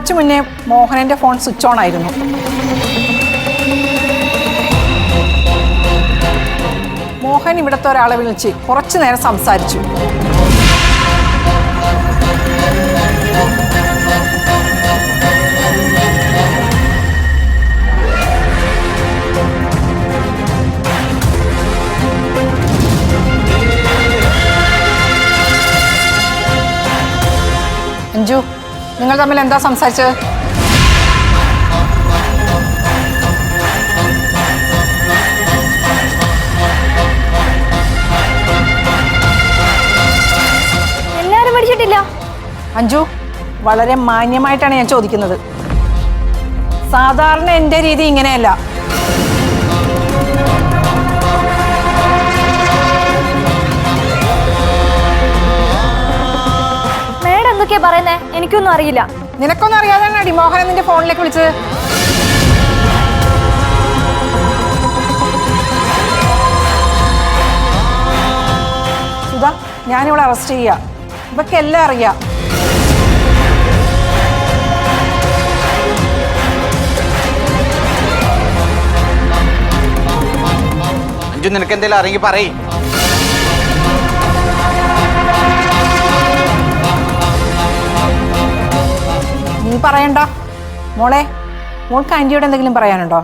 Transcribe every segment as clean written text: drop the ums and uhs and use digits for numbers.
കുറച്ചു മുന്നേ മോഹനന്റെ phone switch on ആയിരുന്നു. മോഹൻ ഇവിടുത്തെ ഒരാളെ വിളിച്ച് കുറച്ചു നേരം സംസാരിച്ചു. അഞ്ജു, നിങ്ങൾ തമ്മിൽ എന്താ സംസാരിച്ചത്? എല്ലാരും പഠിച്ചിട്ടില്ല. അഞ്ജു, വളരെ മാന്യമായിട്ടാണ് ഞാൻ ചോദിക്കുന്നത്. സാധാരണ എൻ്റെ രീതി ഇങ്ങനെയല്ല. എന്തൊക്കെയാ പറയുന്നേ? എനിക്കൊന്നും അറിയില്ല. നിനക്കൊന്നും അറിയാതെയാണ് അടി മോഹനൻ നിന്റെ ഫോണിലേക്ക് വിളിച്ചത്. സുധ, ഞാനിവിടെ അറസ്റ്റ് ചെയ്യാ. ഇവക്ക് എല്ലാം അറിയാം. അഞ്ജു, നിനക്ക് എന്തെങ്കിലും അറിയെങ്കിൽ പറയ്. നീ പറയണ്ട മോളെ. മോൾക്ക് ആന്റിയോട് എന്തെങ്കിലും പറയാനുണ്ടോ?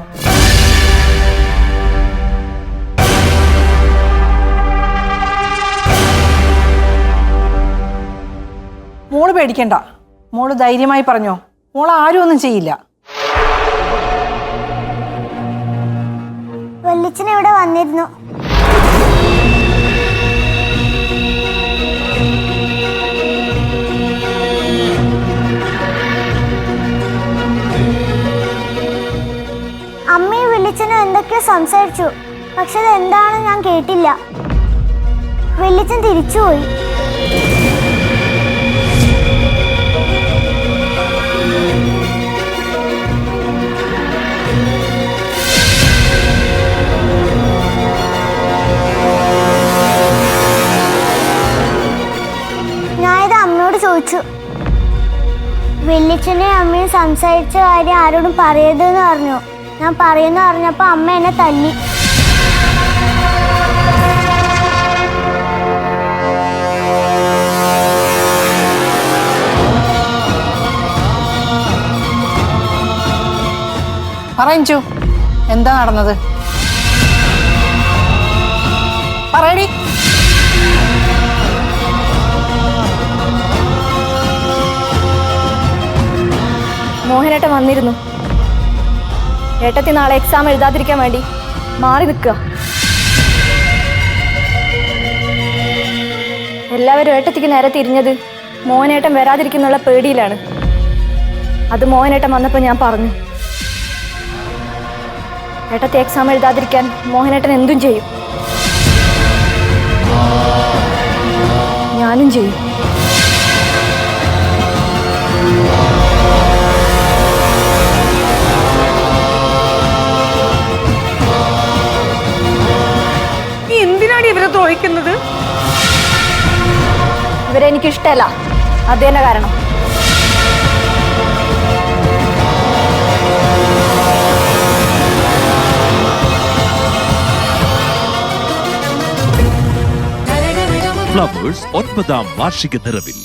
മോള് പേടിക്കണ്ട. മോള് ധൈര്യമായി പറഞ്ഞോ. മോൾ ആരും ഒന്നും ചെയ്യില്ല. വല്യച്ഛൻ ഇവിടെ വന്നിരുന്നു. അമ്മയും വല്യച്ഛനും എന്തൊക്കെയോ സംസാരിച്ചു. പക്ഷെ അതെന്താണെന്ന് ഞാൻ കേട്ടില്ല. വല്യച്ഛൻ തിരിച്ചുപോയി. ഞാനിത് അമ്മയോട് ചോദിച്ചു. വല്യച്ഛനെയും അമ്മയും സംസാരിച്ച കാര്യം ആരോടും പറയരുതെന്ന് പറഞ്ഞു. ഞാൻ പറയുന്ന പറഞ്ഞപ്പോ അമ്മ എന്നെ തല്ലി. പറയഞ്ചു, എന്താ നടന്നത്? പറയടി. മോഹനേട്ടൻ വന്നിരുന്നു. ഏട്ടത്തി നാളെ എക്സാം എഴുതാതിരിക്കാൻ വേണ്ടി മാറി നിൽക്കുക. എല്ലാവരും ഏട്ടത്തിക്ക് നേരെ തിരിഞ്ഞത് മോഹനേട്ടൻ വരാതിരിക്കുന്നുള്ള പേടിയിലാണ്. അത് മോഹനേട്ടൻ വന്നപ്പോൾ ഞാൻ പറഞ്ഞു, ഏട്ടത്തി എക്സാം എഴുതാതിരിക്കാൻ മോഹനേട്ടൻ എന്തും ചെയ്യും. ഞാനും ചെയ്യും. ഇവരെ ദ്രോഹിക്കുന്നത്? ഇവരെ എനിക്ക് ഇഷ്ടമല്ല. അത് തന്നെ കാരണം. ഫ്ലവേഴ്സ് 9ാം വാർഷിക നിറവിൽ